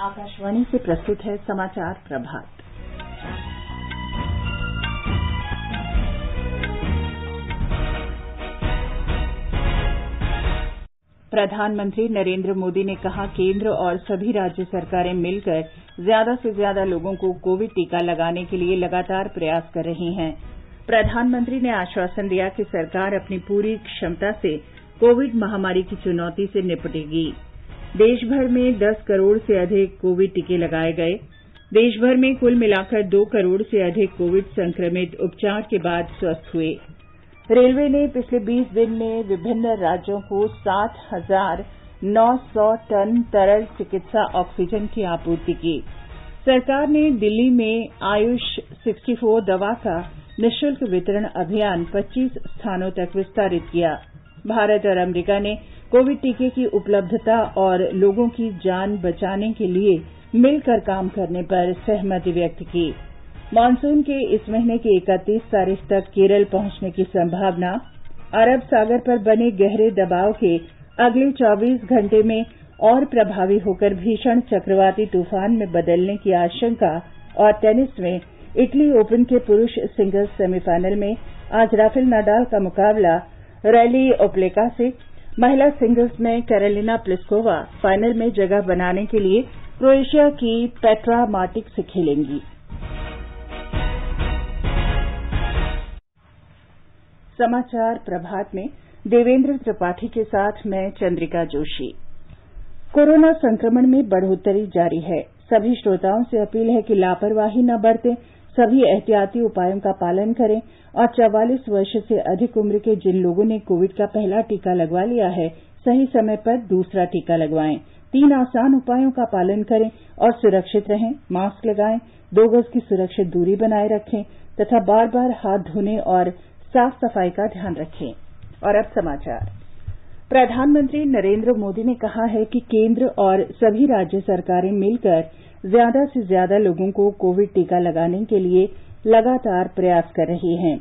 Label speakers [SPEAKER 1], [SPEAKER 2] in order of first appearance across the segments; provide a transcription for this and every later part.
[SPEAKER 1] आकाशवाणी से प्रस्तुत है समाचार प्रभात। प्रधानमंत्री नरेंद्र मोदी ने कहा, केंद्र और सभी राज्य सरकारें मिलकर ज्यादा से ज्यादा लोगों को कोविड टीका लगाने के लिए लगातार प्रयास कर रही हैं। प्रधानमंत्री ने आश्वासन दिया कि सरकार अपनी पूरी क्षमता से कोविड महामारी की चुनौती से निपटेगी। देश भर में 10 करोड़ से अधिक कोविड टीके लगाए गए। देश भर में कुल मिलाकर 2 करोड़ से अधिक कोविड संक्रमित उपचार के बाद स्वस्थ हुए। रेलवे ने पिछले 20 दिन में विभिन्न राज्यों को 7,900 टन तरल चिकित्सा ऑक्सीजन की आपूर्ति की। सरकार ने दिल्ली में आयुष 64 दवा का निःशुल्क वितरण अभियान 25 स्थानों तक विस्तारित किया। भारत और अमेरिका ने कोविड टीके की उपलब्धता और लोगों की जान बचाने के लिए मिलकर काम करने पर सहमति व्यक्त की। मानसून के इस महीने की 31 तारीख तक केरल पहुंचने की संभावना। अरब सागर पर बने गहरे दबाव के अगले 24 घंटे में और प्रभावी होकर भीषण चक्रवाती तूफान में बदलने की आशंका। और टेनिस में इटली ओपन के पुरुष सिंगल्स सेमीफाइनल में आज राफेल नाडाल का मुकाबला रैली ओप्लेका से। महिला सिंगल्स में कैरोलिना प्लिस्कोवा फाइनल में जगह बनाने के लिए क्रोएशिया की पेट्रा मार्टिक से खेलेंगी। समाचार प्रभात में देवेंद्र त्रिपाठी के साथ मैं चंद्रिका जोशी। कोरोना संक्रमण में बढ़ोतरी जारी है। सभी श्रोताओं से अपील है कि लापरवाही न बरतें, सभी एहतियाती उपायों का पालन करें और 44 वर्ष से अधिक उम्र के जिन लोगों ने कोविड का पहला टीका लगवा लिया है, सही समय पर दूसरा टीका लगवाएं। 3 आसान उपायों का पालन करें और सुरक्षित रहें। मास्क लगाएं, 2 गज की सुरक्षित दूरी बनाए रखें तथा बार-बार हाथ धोने और साफ सफाई का ध्यान रखें। और अब समाचार। प्रधानमंत्री नरेंद्र मोदी ने कहा है कि केंद्र और सभी राज्य सरकारें मिलकर ज्यादा से ज्यादा लोगों को कोविड टीका लगाने के लिए लगातार प्रयास कर रही हैं।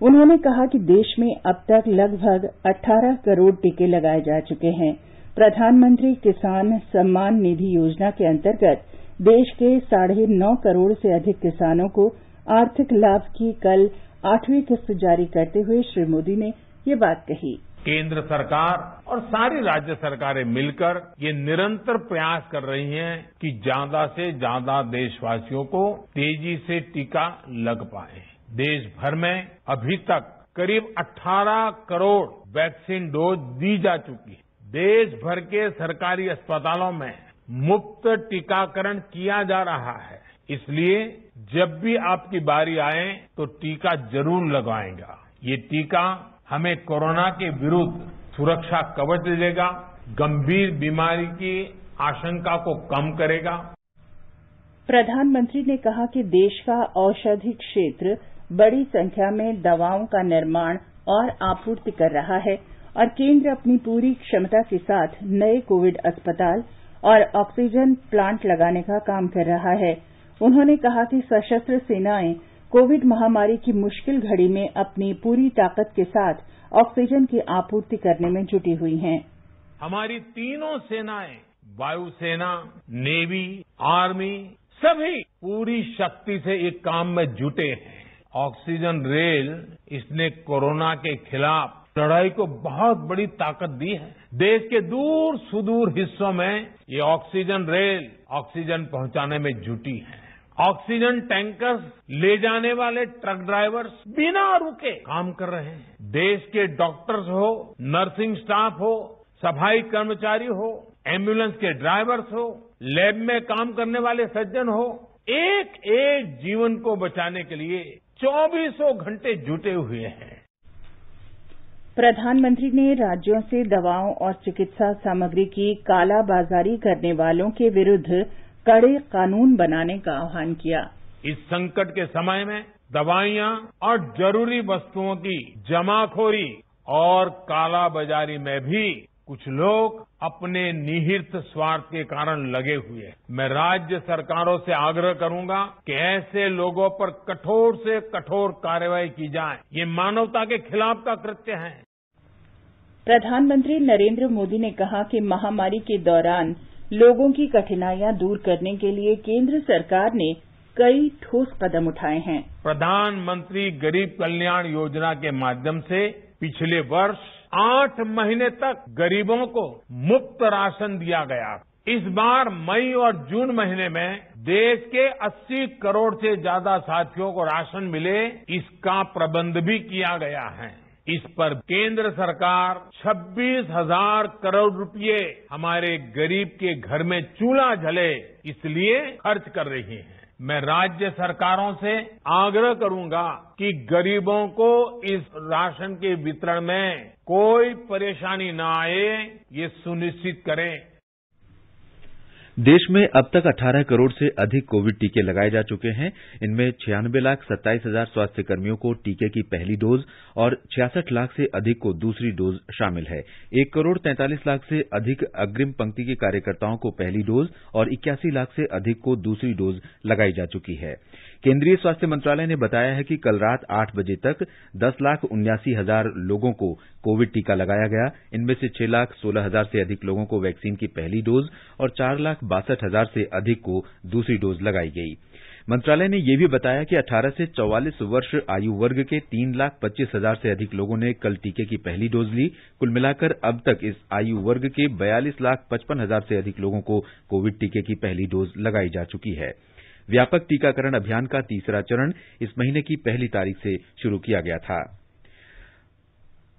[SPEAKER 1] उन्होंने कहा कि देश में अब तक लगभग 18 करोड़ टीके लगाए जा चुके हैं। प्रधानमंत्री किसान सम्मान निधि योजना के अंतर्गत देश के 9.5 करोड़ से अधिक किसानों को आर्थिक लाभ की कल 8वीं किस्त जारी करते हुए श्री मोदी ने ये बात कही।
[SPEAKER 2] केंद्र सरकार और सारी राज्य सरकारें मिलकर ये निरंतर प्रयास कर रही हैं कि ज्यादा से ज्यादा देशवासियों को तेजी से टीका लग पाए। देश भर में अभी तक करीब 18 करोड़ वैक्सीन डोज दी जा चुकी है। देश भर के सरकारी अस्पतालों में मुफ्त टीकाकरण किया जा रहा है। इसलिए जब भी आपकी बारी आए तो टीका जरूर लगवाएगा। ये टीका हमें कोरोना के विरुद्ध सुरक्षा कवच देगा, गंभीर बीमारी की आशंका को कम करेगा।
[SPEAKER 1] प्रधानमंत्री ने कहा कि देश का औषधि क्षेत्र बड़ी संख्या में दवाओं का निर्माण और आपूर्ति कर रहा है और केंद्र अपनी पूरी क्षमता के साथ नए कोविड अस्पताल और ऑक्सीजन प्लांट लगाने का काम कर रहा है। उन्होंने कहा कि सशस्त्र सेनाएं कोविड महामारी की मुश्किल घड़ी में अपनी पूरी ताकत के साथ ऑक्सीजन की आपूर्ति करने में जुटी हुई हैं।
[SPEAKER 2] हमारी तीनों सेनाएं, वायुसेना, नेवी, आर्मी, सभी पूरी शक्ति से एक काम में जुटे हैं। ऑक्सीजन रेल इसने कोरोना के खिलाफ लड़ाई को बहुत बड़ी ताकत दी है। देश के दूर सुदूर हिस्सों में ये ऑक्सीजन रेल ऑक्सीजन पहुंचाने में जुटी है। ऑक्सीजन टैंकर्स ले जाने वाले ट्रक ड्राइवर्स बिना रुके काम कर रहे हैं। देश के डॉक्टर्स हो, नर्सिंग स्टाफ हो, सफाई कर्मचारी हो, एम्बुलेंस के ड्राइवर्स हो, लैब में काम करने वाले सज्जन हो, एक एक जीवन को बचाने के लिए 24 घंटे जुटे हुए हैं।
[SPEAKER 1] प्रधानमंत्री ने राज्यों से दवाओं और चिकित्सा सामग्री की कालाबाजारी करने वालों के विरुद्ध कड़े कानून बनाने का आह्वान किया।
[SPEAKER 2] इस संकट के समय में दवाइयां और जरूरी वस्तुओं की जमाखोरी और कालाबाजारी में भी कुछ लोग अपने निहित स्वार्थ के कारण लगे हुए हैं। मैं राज्य सरकारों से आग्रह करूंगा कि ऐसे लोगों पर कठोर से कठोर कार्रवाई की जाए। ये मानवता के खिलाफ का कृत्य है।
[SPEAKER 1] प्रधानमंत्री नरेंद्र मोदी ने कहा कि महामारी के दौरान लोगों की कठिनाइयां दूर करने के लिए केंद्र सरकार ने कई ठोस कदम उठाए हैं।
[SPEAKER 2] प्रधानमंत्री गरीब कल्याण योजना के माध्यम से पिछले वर्ष 8 महीने तक गरीबों को मुफ्त राशन दिया गया। इस बार मई और जून महीने में देश के 80 करोड़ से ज्यादा साथियों को राशन मिले, इसका प्रबंध भी किया गया है। इस पर केंद्र सरकार 26,000 करोड़ रुपए हमारे गरीब के घर में चूल्हा जले इसलिए खर्च कर रही है। मैं राज्य सरकारों से आग्रह करूंगा कि गरीबों को इस राशन के वितरण में कोई परेशानी न आए, ये सुनिश्चित करें।
[SPEAKER 3] देश में अब तक 18 करोड़ से अधिक कोविड टीके लगाए जा चुके हैं। इनमें 96,27,000 स्वास्थ्य कर्मियों को टीके की पहली डोज और 66 लाख से अधिक को दूसरी डोज शामिल है। 1 करोड़ 43 लाख से अधिक अग्रिम पंक्ति के कार्यकर्ताओं को पहली डोज और 81 लाख से अधिक को दूसरी डोज लगाई जा चुकी है। केंद्रीय स्वास्थ्य मंत्रालय ने बताया है कि कल रात 8 बजे तक 10,79,000 लोगों को कोविड टीका लगाया गया। इनमें से 6,16,000 से अधिक लोगों को वैक्सीन की पहली डोज और 4,62,000 से अधिक को दूसरी डोज लगाई गई। मंत्रालय ने यह भी बताया कि 18 से 44 वर्ष आयु वर्ग के 3,25,000 से अधिक लोगों ने कल टीके की पहली डोज ली। कुल मिलाकर अब तक इस आयु वर्ग के 42,55,000 से अधिक लोगों को कोविड टीके की पहली डोज लगाई जा चुकी है। व्यापक टीकाकरण अभियान का तीसरा चरण इस महीने की 1 तारीख से शुरू किया गया था।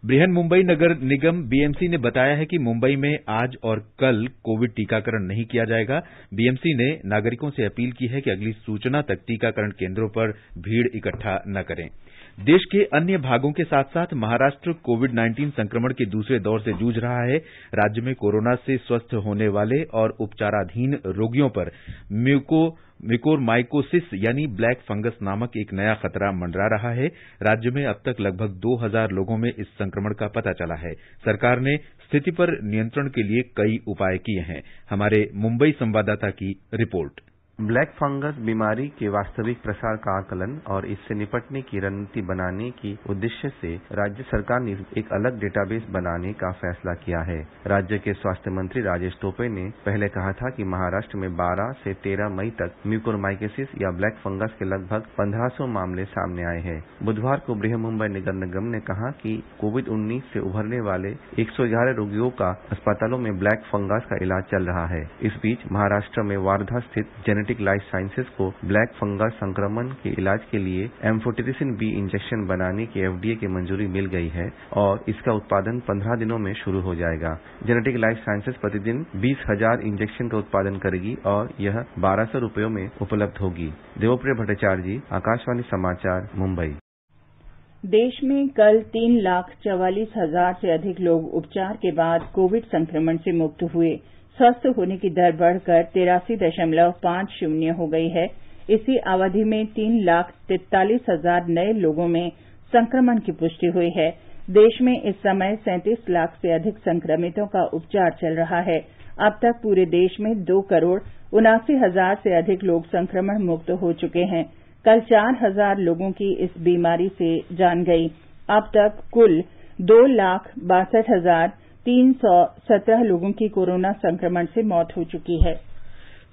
[SPEAKER 3] बृहन मुंबई नगर निगम बीएमसी ने बताया है कि मुंबई में आज और कल कोविड टीकाकरण नहीं किया जाएगा। बीएमसी ने नागरिकों से अपील की है कि अगली सूचना तक टीकाकरण केंद्रों पर भीड़ इकट्ठा न करें। देश के अन्य भागों के साथ साथ महाराष्ट्र कोविड-19 संक्रमण के दूसरे दौर से जूझ रहा है। राज्य में कोरोना से स्वस्थ होने वाले और उपचाराधीन रोगियों पर म्यूकोरमाइकोसिस यानी ब्लैक फंगस नामक एक नया खतरा मंडरा रहा है। राज्य में अब तक लगभग 2,000 लोगों में इस संक्रमण का पता चला है। सरकार ने स्थिति पर नियंत्रण के लिए कई उपाय किए हैं। हमारे मुंबई संवाददाता की रिपोर्ट।
[SPEAKER 4] ब्लैक फंगस बीमारी के वास्तविक प्रसार का आकलन और इससे निपटने की रणनीति बनाने की उद्देश्य से राज्य सरकार ने एक अलग डेटाबेस बनाने का फैसला किया है। राज्य के स्वास्थ्य मंत्री राजेश टोपे ने पहले कहा था कि महाराष्ट्र में 12 से 13 मई तक म्यूकोरमाइकोसिस या ब्लैक फंगस के लगभग 1500 मामले सामने आए हैं। बुधवार को बृहन मुंबई नगर निगम ने कहा कि कोविड-19 से उभरने वाले 111 रोगियों का अस्पतालों में ब्लैक फंगस का इलाज चल रहा है। इस बीच महाराष्ट्र में वार्धा स्थित जेनेटिक लाइफ साइंसेज को ब्लैक फंगस संक्रमण के इलाज के लिए एम्फोटेरिसिन बी इंजेक्शन बनाने की एफडीए की मंजूरी मिल गई है और इसका उत्पादन 15 दिनों में शुरू हो जाएगा। जेनेटिक लाइफ साइंसेज प्रतिदिन 20,000 इंजेक्शन का उत्पादन करेगी और यह 1,200 रुपयों में उपलब्ध होगी। देवप्रिय भट्टाचार्य जी, आकाशवाणी समाचार, मुंबई।
[SPEAKER 1] देश में कल 3,44,000 से अधिक लोग उपचार के बाद कोविड संक्रमण से मुक्त हुए। स्वस्थ होने की दर बढ़कर 83.50 हो गई है। इसी अवधि में 3,43,000 नए लोगों में संक्रमण की पुष्टि हुई है। देश में इस समय 37 लाख से अधिक संक्रमितों का उपचार चल रहा है। अब तक पूरे देश में 2,79,000 से अधिक लोग संक्रमण मुक्त हो चुके हैं। कल 4,000 लोगों की इस बीमारी से जान गई। अब तक कुल 2,62,317 लोगों की कोरोना संक्रमण से मौत हो चुकी है।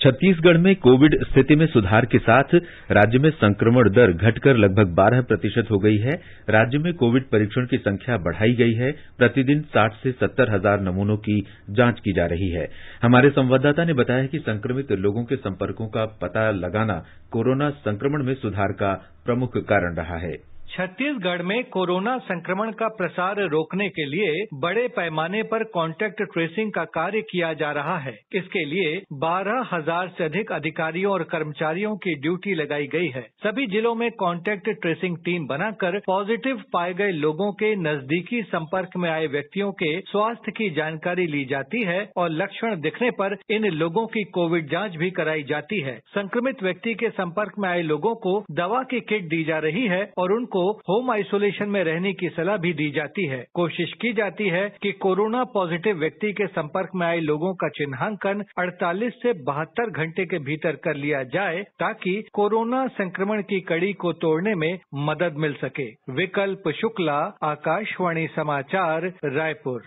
[SPEAKER 3] छत्तीसगढ़ में कोविड स्थिति में सुधार के साथ राज्य में संक्रमण दर घटकर लगभग 12% हो गई है। राज्य में कोविड परीक्षण की संख्या बढ़ाई गई है। प्रतिदिन 60 से 70 हजार नमूनों की जांच की जा रही है। हमारे संवाददाता ने बताया कि संक्रमित लोगों के संपर्कों का पता लगाना कोरोना संक्रमण में सुधार का प्रमुख कारण रहा है।
[SPEAKER 5] छत्तीसगढ़ में कोरोना संक्रमण का प्रसार रोकने के लिए बड़े पैमाने पर कॉन्टैक्ट ट्रेसिंग का कार्य किया जा रहा है। इसके लिए 12,000 से अधिक अधिकारियों और कर्मचारियों की ड्यूटी लगाई गई है। सभी जिलों में कॉन्टैक्ट ट्रेसिंग टीम बनाकर पॉजिटिव पाए गए लोगों के नजदीकी संपर्क में आए व्यक्तियों के स्वास्थ्य की जानकारी ली जाती है और लक्षण दिखने पर इन लोगों की कोविड जांच भी कराई जाती है। संक्रमित व्यक्ति के संपर्क में आए लोगों को दवा की किट दी जा रही है और उनको होम आइसोलेशन में रहने की सलाह भी दी जाती है। कोशिश की जाती है कि कोरोना पॉजिटिव व्यक्ति के संपर्क में आए लोगों का चिन्हांकन 48 से 72 घंटे के भीतर कर लिया जाए ताकि कोरोना संक्रमण की कड़ी को तोड़ने में मदद मिल सके। विकल्प शुक्ला, आकाशवाणी समाचार, रायपुर।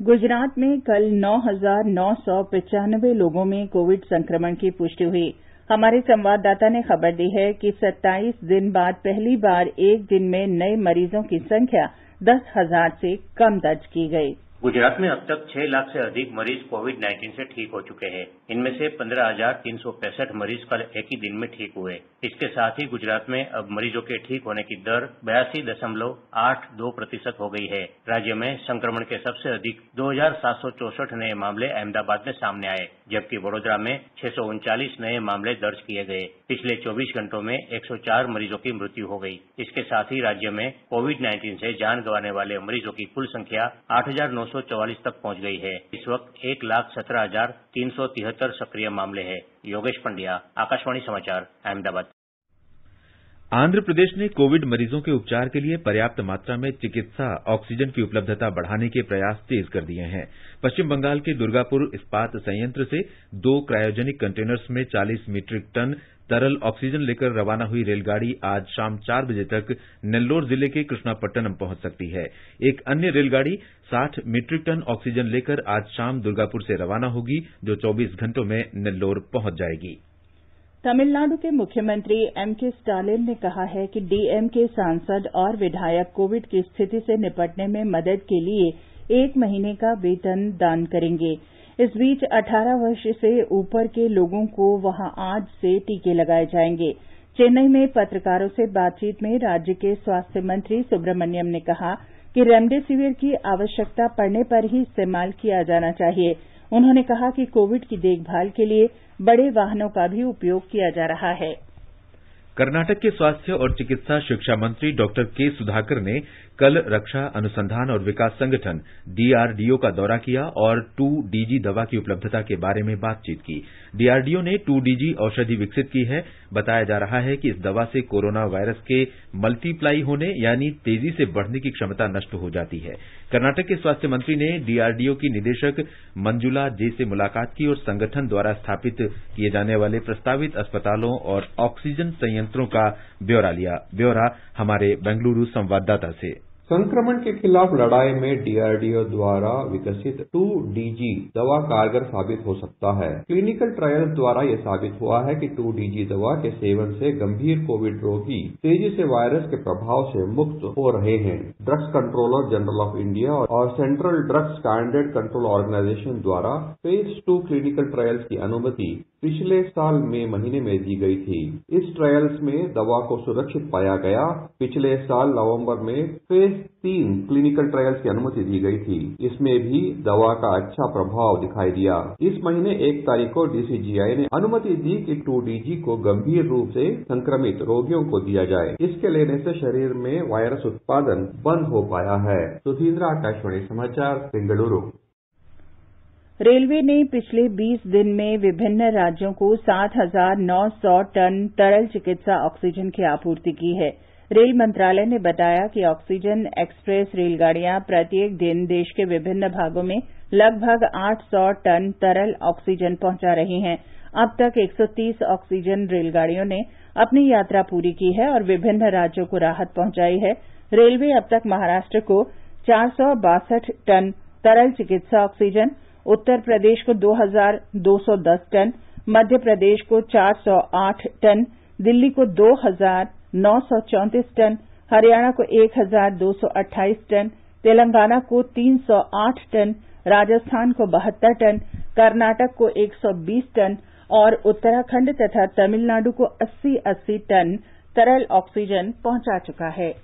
[SPEAKER 1] गुजरात में कल 9,995 लोगों में कोविड संक्रमण की पुष्टि हुई। हमारे संवाददाता ने खबर दी है कि 27 दिन बाद पहली बार एक दिन में नए मरीजों की संख्या 10,000 से कम दर्ज की गई।
[SPEAKER 6] गुजरात में अब तक 6 लाख से अधिक मरीज कोविड-19 से ठीक हो चुके हैं। इनमें से 15,365 मरीज कल एक ही दिन में ठीक हुए। इसके साथ ही गुजरात में अब मरीजों के ठीक होने की दर 82.82% हो गई है। राज्य में संक्रमण के सबसे अधिक 2,764 नए मामले अहमदाबाद में सामने आए, जबकि वडोदरा में 639 नए मामले दर्ज किए गए। पिछले 24 घंटों में 104 मरीजों की मृत्यु हो गई। इसके साथ ही राज्य में कोविड-19 से जान गंवाने वाले मरीजों की कुल संख्या 8,944 तक पहुंच गई है। इस वक्त 1,17,373 सक्रिय मामले हैं। योगेश पंड्या, आकाशवाणी समाचार, अहमदाबाद।
[SPEAKER 3] आंध्र प्रदेश ने कोविड मरीजों के उपचार के लिए पर्याप्त मात्रा में चिकित्सा ऑक्सीजन की उपलब्धता बढ़ाने के प्रयास तेज कर दिए हैं। पश्चिम बंगाल के दुर्गापुर इस्पात संयंत्र से 2 क्रायोजेनिक कंटेनर्स में 40 मीट्रिक टन तरल ऑक्सीजन लेकर रवाना हुई रेलगाड़ी आज शाम 4 बजे तक नेल्लोर जिले के कृष्णापट्टनम पहुंच सकती है। एक अन्य रेलगाड़ी 60 मीट्रिक टन ऑक्सीजन लेकर आज शाम दुर्गापुर से रवाना होगी, जो 24 घंटों में नेल्लोर पहुंच जाएगी।
[SPEAKER 1] तमिलनाडु के मुख्यमंत्री एमके स्टालिन ने कहा है कि डीएमके सांसद और विधायक कोविड की स्थिति से निपटने में मदद के लिए 1 महीने का वेतन दान करेंगे। इस बीच 18 वर्ष से ऊपर के लोगों को वहां आज से टीके लगाए जाएंगे। चेन्नई में पत्रकारों से बातचीत में राज्य के स्वास्थ्य मंत्री सुब्रमण्यम ने कहा कि रेमडेसिविर की आवश्यकता पड़ने पर ही इस्तेमाल किया जाना चाहिए। उन्होंने कहा कि कोविड की देखभाल के लिए बड़े वाहनों का भी उपयोग किया जा रहा है।
[SPEAKER 3] कर्नाटक के स्वास्थ्य और चिकित्सा शिक्षा मंत्री डॉक्टर के सुधाकर ने कल रक्षा अनुसंधान और विकास संगठन डीआरडीओ का दौरा किया और 2DG दवा की उपलब्धता के बारे में बातचीत की। डीआरडीओ ने 2DG औषधि विकसित की है। बताया जा रहा है कि इस दवा से कोरोना वायरस के मल्टीप्लाई होने यानी तेजी से बढ़ने की क्षमता नष्ट हो जाती है। कर्नाटक के स्वास्थ्य मंत्री ने डीआरडीओ की निदेशक मंजुला जे से मुलाकात की और संगठन द्वारा स्थापित किए जाने वाले प्रस्तावित अस्पतालों और ऑक्सीजन संयंत्रों का ब्यौरा लिया। ब्यौरा हमारे बेंगलुरु संवाददाता से।
[SPEAKER 7] संक्रमण के खिलाफ लड़ाई में डीआरडीओ द्वारा विकसित 2DG दवा कारगर साबित हो सकता है। क्लिनिकल ट्रायल्स द्वारा यह साबित हुआ है कि 2DG दवा के सेवन से गंभीर कोविड रोगी तेजी से वायरस के प्रभाव से मुक्त हो रहे हैं। Drugs controller general of India और central drugs standard control organisation द्वारा फेज 2 क्लिनिकल ट्रायल्स की अनुमति पिछले साल मई महीने में दी गई थी। इस ट्रायल्स में दवा को सुरक्षित पाया गया। पिछले साल नवंबर में फेज 3 क्लिनिकल ट्रायल्स की अनुमति दी गई थी। इसमें भी दवा का अच्छा प्रभाव दिखाई दिया। इस महीने 1 तारीख को डीसीजीआई ने अनुमति दी कि 2DG को गंभीर रूप से संक्रमित रोगियों को दिया जाए। इसके लेने से शरीर में वायरस उत्पादन बंद हो पाया है। सुधींद्र, आकाशवाणी समाचार, बेंगलुरु।
[SPEAKER 1] रेलवे ने पिछले 20 दिन में विभिन्न राज्यों को 7,900 टन तरल चिकित्सा ऑक्सीजन की आपूर्ति की है। रेल मंत्रालय ने बताया कि ऑक्सीजन एक्सप्रेस रेलगाड़ियां प्रत्येक दिन देश के विभिन्न भागों में लगभग 800 टन तरल ऑक्सीजन पहुंचा रही हैं। अब तक 130 ऑक्सीजन रेलगाड़ियों ने अपनी यात्रा पूरी की है और विभिन्न राज्यों को राहत पहुंचाई है। रेलवे अब तक महाराष्ट्र को 462 टन तरल चिकित्सा ऑक्सीजन, उत्तर प्रदेश को 2,210 टन, मध्य प्रदेश को 408 टन, दिल्ली को 2,934 टन, हरियाणा को 1,228 टन, तेलंगाना को 308 टन, राजस्थान को 72 टन, कर्नाटक को 120 टन और उत्तराखंड तथा तमिलनाडु को 80-80 टन तरल ऑक्सीजन पहुंचा चुका है।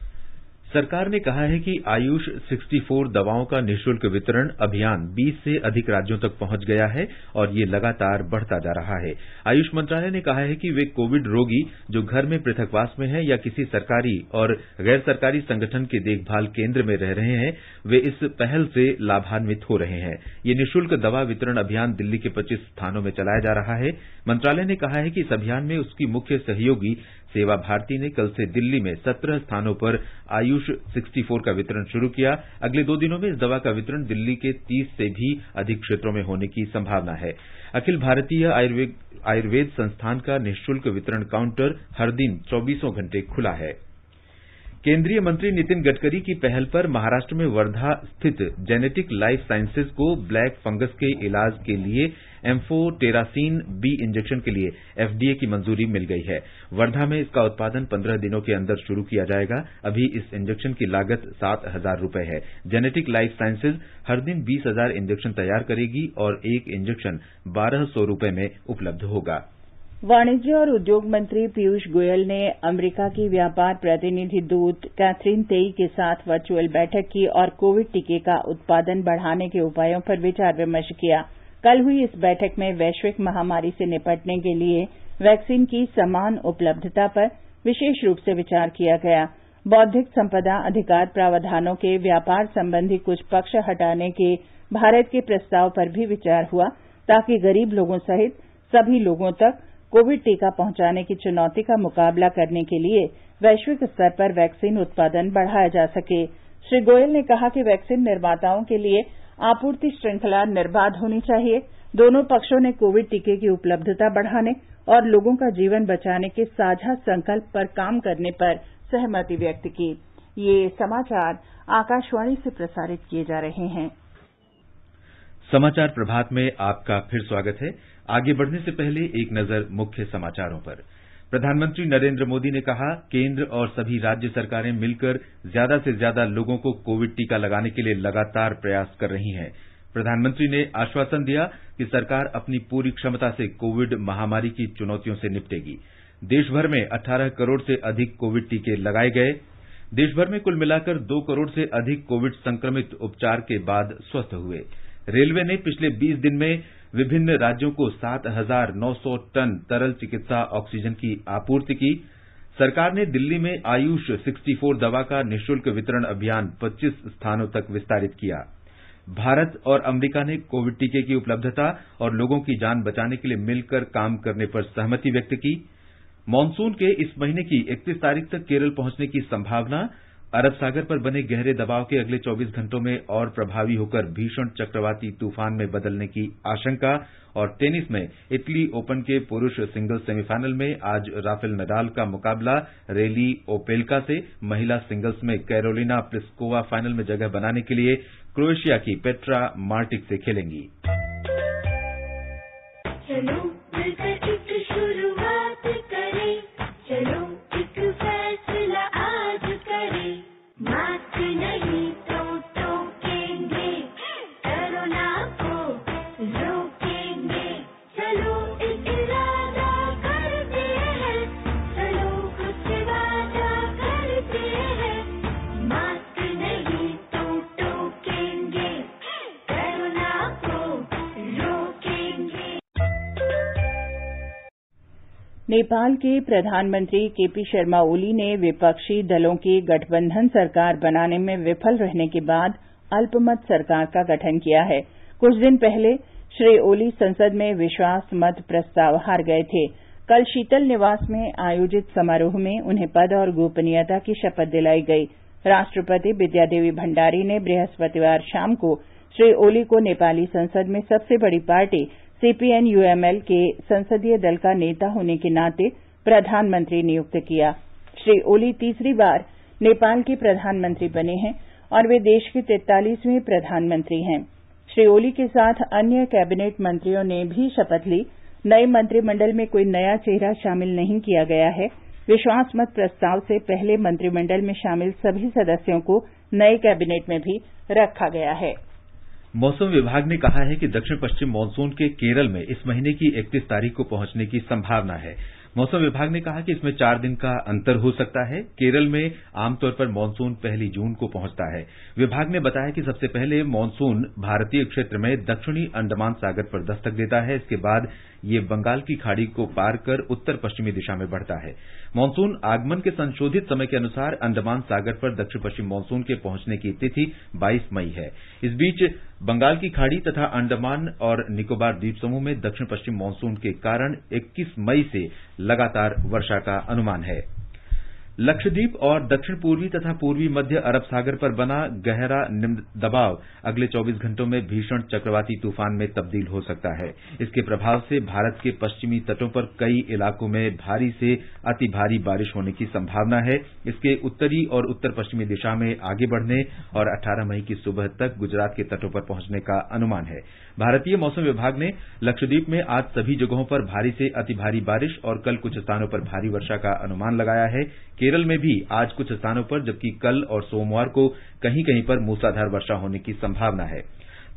[SPEAKER 3] सरकार ने कहा है कि आयुष 64 दवाओं का निःशुल्क वितरण अभियान 20 से अधिक राज्यों तक पहुंच गया है और ये लगातार बढ़ता जा रहा है। आयुष मंत्रालय ने कहा है कि वे कोविड रोगी जो घर में पृथकवास में हैं या किसी सरकारी और गैर सरकारी संगठन के देखभाल केंद्र में रह रहे हैं, वे इस पहल से लाभान्वित हो रहे हैं। ये निःशुल्क दवा वितरण अभियान दिल्ली के 25 स्थानों में चलाया जा रहा है। मंत्रालय ने कहा है कि इस अभियान में उसकी मुख्य सहयोगी सेवा भारती ने कल से दिल्ली में 17 स्थानों पर आयुष 64 का वितरण शुरू किया। अगले 2 दिनों में इस दवा का वितरण दिल्ली के 30 से भी अधिक क्षेत्रों में होने की संभावना है। अखिल भारतीय आयुर्वेद संस्थान का निःशुल्क वितरण काउंटर हर दिन 24 घंटे खुला है। केंद्रीय मंत्री नितिन गडकरी की पहल पर महाराष्ट्र में वर्धा स्थित जेनेटिक लाइफ साइंसेज को ब्लैक फंगस के इलाज के लिए एम्फोटेरासिन बी इंजेक्शन के लिए एफडीए की मंजूरी मिल गई है। वर्धा में इसका उत्पादन 15 दिनों के अंदर शुरू किया जाएगा। अभी इस इंजेक्शन की लागत 7,000 रुपए है। जेनेटिक लाइफ साइंसेज हर दिन 20,000 इंजेक्शन तैयार करेगी और एक इंजेक्शन 1,200 रुपए में उपलब्ध होगा।
[SPEAKER 1] वाणिज्य और उद्योग मंत्री पीयूष गोयल ने अमेरिका की व्यापार प्रतिनिधि दूत कैथरीन तेई के साथ वर्चुअल बैठक की और कोविड टीके का उत्पादन बढ़ाने के उपायों पर विचार विमर्श किया। कल हुई इस बैठक में वैश्विक महामारी से निपटने के लिए वैक्सीन की समान उपलब्धता पर विशेष रूप से विचार किया गया। बौद्धिक संपदा अधिकार प्रावधानों के व्यापार संबंधी कुछ पक्ष हटाने के भारत के प्रस्ताव पर भी विचार हुआ, ताकि गरीब लोगों सहित सभी लोगों तक कोविड टीका पहुंचाने की चुनौती का मुकाबला करने के लिए वैश्विक स्तर पर वैक्सीन उत्पादन बढ़ाया जा सके। श्री गोयल ने कहा कि वैक्सीन निर्माताओं के लिए आपूर्ति श्रृंखला निर्बाध होनी चाहिए। दोनों पक्षों ने कोविड टीके की उपलब्धता बढ़ाने और लोगों का जीवन बचाने के साझा संकल्प पर काम करने पर सहमति व्यक्त की। ये समाचार आकाशवाणी से प्रसारित किए जा रहे हैं।
[SPEAKER 3] समाचार प्रभात में आपका फिर स्वागत है। आगे बढ़ने से पहले एक नजर मुख्य समाचारों पर। प्रधानमंत्री नरेंद्र मोदी ने कहा, केंद्र और सभी राज्य सरकारें मिलकर ज्यादा से ज्यादा लोगों को कोविड टीका लगाने के लिए लगातार प्रयास कर रही हैं। प्रधानमंत्री ने आश्वासन दिया कि सरकार अपनी पूरी क्षमता से कोविड महामारी की चुनौतियों से निपटेगी। देशभर में 18 करोड़ से अधिक कोविड टीके लगाए गए। देशभर में कुल मिलाकर 2 करोड़ से अधिक कोविड संक्रमित उपचार के बाद स्वस्थ हुए। रेलवे ने पिछले 20 दिन में विभिन्न राज्यों को 7,900 टन तरल चिकित्सा ऑक्सीजन की आपूर्ति की। सरकार ने दिल्ली में आयुष 64 दवा का निःशुल्क वितरण अभियान 25 स्थानों तक विस्तारित किया। भारत और अमेरिका ने कोविड टीके की उपलब्धता और लोगों की जान बचाने के लिए मिलकर काम करने पर सहमति व्यक्त की। मानसून के इस महीने की 31 तारीख तक केरल पहुंचने की संभावना। अरब सागर पर बने गहरे दबाव के अगले 24 घंटों में और प्रभावी होकर भीषण चक्रवाती तूफान में बदलने की आशंका। और टेनिस में इटली ओपन के पुरुष सिंगल्स सेमीफाइनल में आज राफेल नडाल का मुकाबला रेली ओपेल्का से। महिला सिंगल्स में कैरोलिना प्लिस्कोवा फाइनल में जगह बनाने के लिए क्रोएशिया की पेट्रा मार्टिक से खेलेंगी।
[SPEAKER 8] चलो मिलकर एक शुरुआत करें, चलो एक फैसला आज करें, मास्क नहीं तो टोकेंगे, कोरोना को रोकेंगे, चलो एक इरादा करते हैं, चलो कुछ वादा करते हैं, मास्क नहीं तो टोकेंगे, कोरोना को रोकेंगे।
[SPEAKER 1] नेपाल के प्रधानमंत्री केपी शर्मा ओली ने विपक्षी दलों की गठबंधन सरकार बनाने में विफल रहने के बाद अल्पमत सरकार का गठन किया है। कुछ दिन पहले श्री ओली संसद में विश्वास मत प्रस्ताव हार गए थे। कल शीतल निवास में आयोजित समारोह में उन्हें पद और गोपनीयता की शपथ दिलाई गई। राष्ट्रपति विद्यादेवी भंडारी ने बृहस्पतिवार शाम को श्री ओली को नेपाली संसद में सबसे बड़ी पार्टी सीपीएन-यूएमएल के संसदीय दल का नेता होने के नाते प्रधानमंत्री नियुक्त किया। श्री ओली तीसरी बार नेपाल के प्रधानमंत्री बने हैं और वे देश के 43वें प्रधानमंत्री हैं। श्री ओली के साथ अन्य कैबिनेट मंत्रियों ने भी शपथ ली। नए मंत्रिमंडल में कोई नया चेहरा शामिल नहीं किया गया है। विश्वास मत प्रस्ताव से पहले मंत्रिमंडल में शामिल सभी सदस्यों को नए कैबिनेट में भी रखा गया है।
[SPEAKER 3] मौसम विभाग ने कहा है कि दक्षिण पश्चिम मानसून के केरल में इस महीने की 31 तारीख को पहुंचने की संभावना है। मौसम विभाग ने कहा कि इसमें 4 दिन का अंतर हो सकता है। केरल में आमतौर पर मानसून 1 जून को पहुंचता है। विभाग ने बताया कि सबसे पहले मानसून भारतीय क्षेत्र में दक्षिणी अंडमान सागर पर दस्तक देता है। इसके बाद ये बंगाल की खाड़ी को पार कर उत्तर पश्चिमी दिशा में बढ़ता है। मानसून आगमन के संशोधित समय के अनुसार अंडमान सागर पर दक्षिण पश्चिम मानसून के पहुंचने की तिथि 22 मई है। इस बीच बंगाल की खाड़ी तथा अंडमान और निकोबार द्वीप समूह में दक्षिण पश्चिम मानसून के कारण 21 मई से लगातार वर्षा का अनुमान है। लक्षद्वीप और दक्षिण पूर्वी तथा पूर्वी मध्य अरब सागर पर बना गहरा निम्न दबाव अगले 24 घंटों में भीषण चक्रवाती तूफान में तब्दील हो सकता है। इसके प्रभाव से भारत के पश्चिमी तटों पर कई इलाकों में भारी से अति भारी बारिश होने की संभावना है। इसके उत्तरी और उत्तर पश्चिमी दिशा में आगे बढ़ने और 18 मई की सुबह तक गुजरात के तटों पर पहुंचने का अनुमान है। भारतीय मौसम विभाग ने लक्षद्वीप में आज सभी जगहों पर भारी से अति भारी बारिश और कल कुछ स्थानों पर भारी वर्षा का अनुमान लगाया है। केरल में भी आज कुछ स्थानों पर जबकि कल और सोमवार को कहीं कहीं पर मूसलाधार वर्षा होने की संभावना है।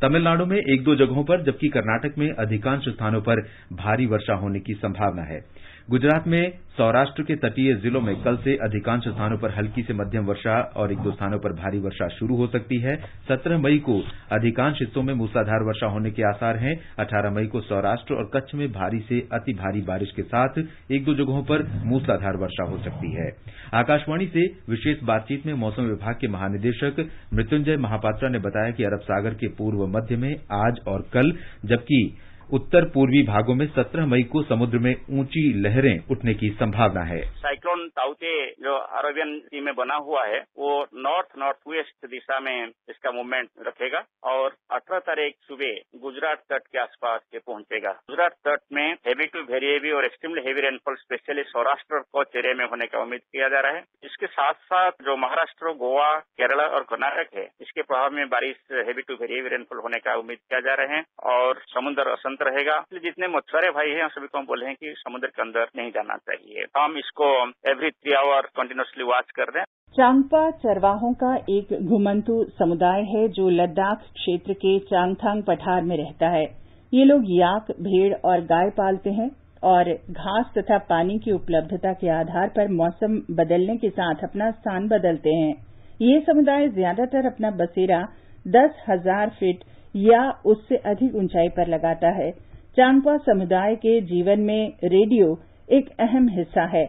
[SPEAKER 3] तमिलनाडु में एक दो जगहों पर जबकि कर्नाटक में अधिकांश स्थानों पर भारी वर्षा होने की संभावना है। गुजरात में सौराष्ट्र के तटीय जिलों में कल से अधिकांश स्थानों पर हल्की से मध्यम वर्षा और एक दो स्थानों पर भारी वर्षा शुरू हो सकती है। 17 मई को अधिकांश हिस्सों में मूसलाधार वर्षा होने के आसार हैं। 18 मई को सौराष्ट्र और कच्छ में भारी से अति भारी बारिश के साथ एक दो जगहों पर मूसलाधार वर्षा हो सकती है। आकाशवाणी से विशेष बातचीत में मौसम विभाग के महानिदेशक मृत्युंजय महापात्रा ने बताया कि अरब सागर के पूर्व मध्य में आज और कल जबकि उत्तर पूर्वी भागों में 17 मई को समुद्र में ऊंची लहरें उठने की संभावना है।
[SPEAKER 9] साइक्लोन ताउते जो अरेबियन सी में बना हुआ है वो नॉर्थ वेस्ट दिशा में इसका मूवमेंट रखेगा और 18 तारीख सुबह गुजरात तट के आसपास के पहुंचेगा। गुजरात तट में हेवी टू वेरी हेवी और extremely heavy rainfall specially Saurashtra और कच्छ एरिया में होने का उम्मीद किया जा रहा है। इसके साथ साथ जो महाराष्ट्र, गोवा, केरला और कर्नाटक है इसके प्रभाव में बारिश heavy to very heavy rainfall होने का उम्मीद किया जा रहे हैं और समुद्र अशांत रहेगा। जितने मछुआरे भाई हैं सभी को हम बोले हैं कि समुद्र के अंदर नहीं जाना चाहिए। हम इसको एवरी 3 आवर कंटिन्यूसली वॉच कर रहे हैं।
[SPEAKER 1] चांगपा चरवाहों का एक घुमंतु समुदाय है जो लद्दाख क्षेत्र के चांगथांग पठार में रहता है। ये लोग याक, भेड़ और गाय पालते हैं और घास तथा पानी की उपलब्धता के आधार पर मौसम बदलने के साथ अपना स्थान बदलते हैं। ये समुदाय ज्यादातर अपना बसेरा 10,000 फीट या उससे अधिक ऊंचाई पर लगाता है। चांगपा समुदाय के जीवन में रेडियो एक अहम हिस्सा है।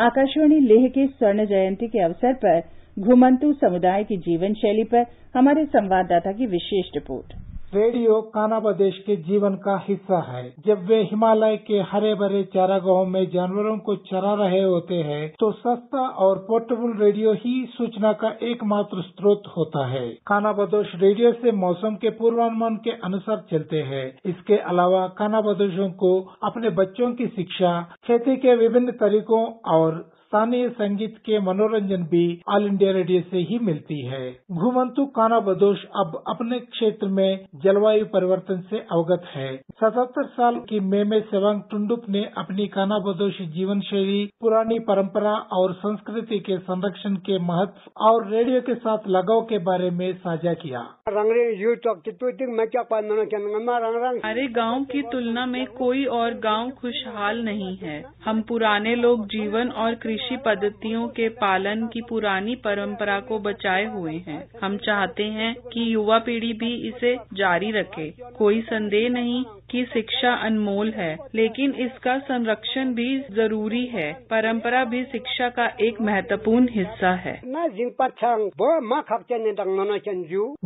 [SPEAKER 1] आकाशवाणी लेह के स्वर्ण जयंती के अवसर पर घुमंतु समुदाय की जीवन शैली पर हमारे संवाददाता की विशेष रिपोर्ट।
[SPEAKER 10] रेडियो कानाबा देश के जीवन का हिस्सा है। जब वे हिमालय के हरे भरे चारागाहों में जानवरों को चरा रहे होते हैं तो सस्ता और पोर्टेबल रेडियो ही सूचना का एकमात्र स्रोत होता है। कानाबदोश रेडियो से मौसम के पूर्वानुमान के अनुसार चलते हैं। इसके अलावा कानाबदोशों को अपने बच्चों की शिक्षा, खेती के विभिन्न तरीकों और स्थानीय संगीत के मनोरंजन भी ऑल इंडिया रेडियो से ही मिलती है। घुमंतु कानाबदोश अब अपने क्षेत्र में जलवायु परिवर्तन से अवगत है। 77 साल की में सेवांग टुंडुप ने अपनी कानाबदोशी जीवन शैली, पुरानी परंपरा और संस्कृति के संरक्षण के महत्व और रेडियो के साथ लगाव के बारे में साझा किया।
[SPEAKER 11] हमारे गांव की तुलना में कोई और गांव खुशहाल नहीं है। हम पुराने लोग जीवन और कृषि पद्धतियों के पालन की पुरानी परंपरा को बचाए हुए हैं। हम चाहते हैं कि युवा पीढ़ी भी इसे जारी रखे। कोई संदेह नहीं कि शिक्षा अनमोल है, लेकिन इसका संरक्षण भी जरूरी है। परंपरा भी शिक्षा का एक महत्वपूर्ण हिस्सा है।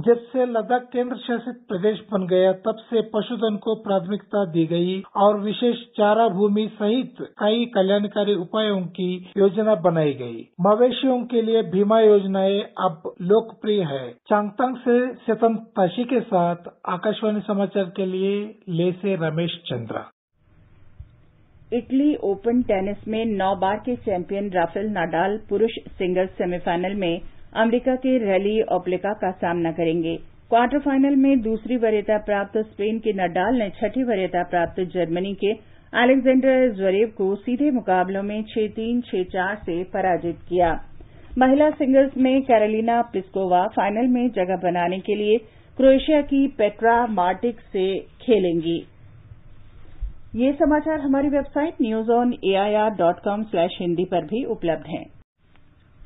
[SPEAKER 10] जब से लद्दाख केंद्र शासित प्रदेश बन गया तब से पशुधन को प्राथमिकता दी गई और विशेष चारा भूमि सहित कई कल्याणकारी उपायों की योजना बनाई गई। मवेशियों के लिए बीमा योजनाएं अब लोकप्रिय है। चांगथांग से चेतन ताशी के साथ आकाशवाणी समाचार के लिए ले से Ramesh Chandra.
[SPEAKER 1] Italy open tennis में 9 बार के चैंपियन राफेल नाडाल पुरुष सिंगल्स सेमीफाइनल में अमेरिका के रैली ओप्लिका का सामना करेंगे। क्वार्टर फाइनल में दूसरी वरीयता प्राप्त स्पेन के नाडाल ने छठी वरीयता प्राप्त जर्मनी के अलेक्जेंडर ज़्वेरेव को सीधे मुकाबलों में 6-3, 6-4 से पराजित किया। महिला सिंगल्स में कैरोलिना प्लिस्कोवा फाइनल में जगह बनाने के लिए क्रोएशिया की पेट्रा मार्टिक से खेलेंगी। ये समाचार हमारी वेबसाइट newsonair.com/hindi पर भी उपलब्ध हैं।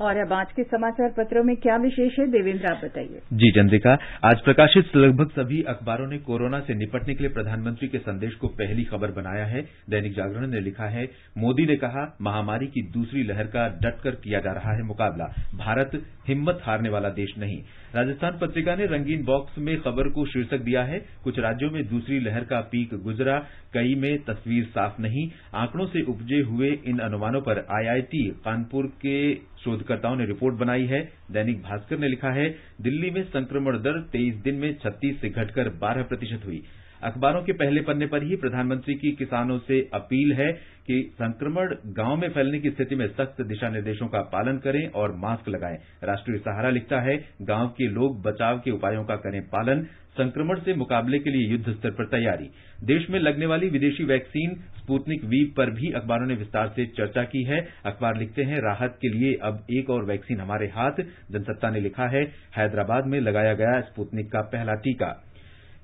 [SPEAKER 1] और अब आज के समाचार पत्रों में क्या विशेष है, देवेंद्र आप बताइए।
[SPEAKER 3] जी चंद्रिका, आज प्रकाशित लगभग सभी अखबारों ने कोरोना से निपटने के लिए प्रधानमंत्री के संदेश को पहली खबर बनाया है। दैनिक जागरण ने लिखा है, मोदी ने कहा महामारी की दूसरी लहर का डटकर किया जा रहा है मुकाबला, भारत हिम्मत हारने वाला देश नहीं। राजस्थान पत्रिका ने रंगीन बॉक्स में खबर को शीर्षक दिया है, कुछ राज्यों में दूसरी लहर का पीक गुजरा, कई में तस्वीर साफ नहीं। आंकड़ों से उपजे हुए इन अनुमानों पर आईआईटी कानपुर के शोधकर्ताओं ने रिपोर्ट बनाई है। दैनिक भास्कर ने लिखा है, दिल्ली में संक्रमण दर 23 दिन में 36 से घटकर 12% हुई। अखबारों के पहले पन्ने पर ही प्रधानमंत्री की किसानों से अपील है कि संक्रमण गांव में फैलने की स्थिति में सख्त दिशा निर्देशों का पालन करें और मास्क लगाएं। राष्ट्रीय सहारा लिखता है, गांव के लोग बचाव के उपायों का करें पालन, संक्रमण से मुकाबले के लिए युद्ध स्तर पर तैयारी। देश में लगने वाली विदेशी वैक्सीन स्पुतनिक वी पर भी अखबारों ने विस्तार से चर्चा की है। अखबार लिखते हैं, राहत के लिए अब एक और वैक्सीन हमारे हाथ। जनसत्ता ने लिखा है, हैदराबाद में लगाया गया स्पुतनिक का पहला टीका।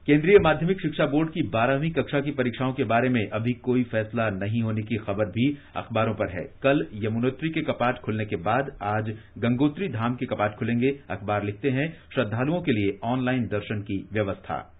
[SPEAKER 3] केंद्रीय माध्यमिक शिक्षा बोर्ड की 12वीं कक्षा की परीक्षाओं के बारे में अभी कोई फैसला नहीं होने की खबर भी अखबारों पर है। कल यमुनोत्री के कपाट खुलने के बाद आज गंगोत्री धाम के कपाट खुलेंगे। अखबार लिखते हैं, श्रद्धालुओं के लिए ऑनलाइन दर्शन की व्यवस्था।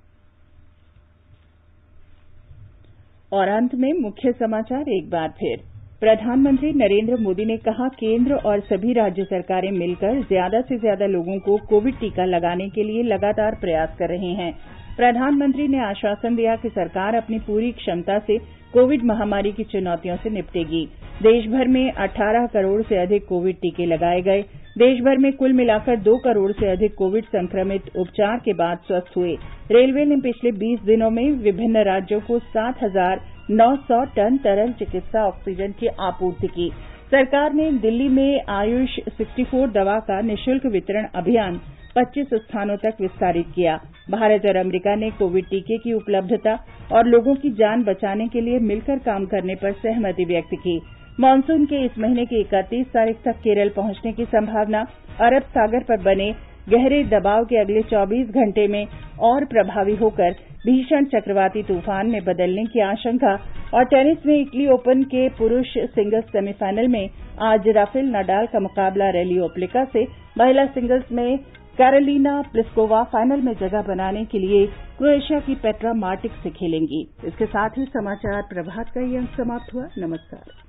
[SPEAKER 1] और अंत में मुख्य समाचार एक बार फिर। प्रधानमंत्री नरेंद्र मोदी ने कहा, केंद्र और सभी राज्य सरकारें मिलकर ज्यादा से ज्यादा लोगों को कोविड टीका लगाने के लिए लगातार प्रयास कर रहे हैं। प्रधानमंत्री ने आश्वासन दिया कि सरकार अपनी पूरी क्षमता से कोविड महामारी की चुनौतियों से निपटेगी। देश भर में 18 करोड़ से अधिक कोविड टीके लगाए गए। देश भर में कुल मिलाकर 2 करोड़ से अधिक कोविड संक्रमित उपचार के बाद स्वस्थ हुए। रेलवे ने पिछले 20 दिनों में विभिन्न राज्यों को 7,900 टन तरल चिकित्सा ऑक्सीजन की आपूर्ति की। सरकार ने दिल्ली में आयुष 64 दवा का निःशुल्क वितरण अभियान 25 स्थानों तक विस्तारित किया। भारत और अमेरिका ने कोविड टीके की उपलब्धता और लोगों की जान बचाने के लिए मिलकर काम करने पर सहमति व्यक्त की। मानसून के इस महीने की 31 तारीख तक केरल पहुंचने की संभावना। अरब सागर पर बने गहरे दबाव के अगले 24 घंटे में और प्रभावी होकर भीषण चक्रवाती तूफान में बदलने की आशंका। और टेनिस में इटली ओपन के पुरुष सिंगल्स सेमीफाइनल में आज राफेल नाडाल का मुकाबला रेली ओप्लिका से। महिला सिंगल्स में कैरोलिना प्लिस्कोवा फाइनल में जगह बनाने के लिए क्रोएशिया की पेट्रा मार्टिक से खेलेंगी। इसके साथ ही समाचार प्रभात का ये अंक समाप्त हुआ। नमस्कार।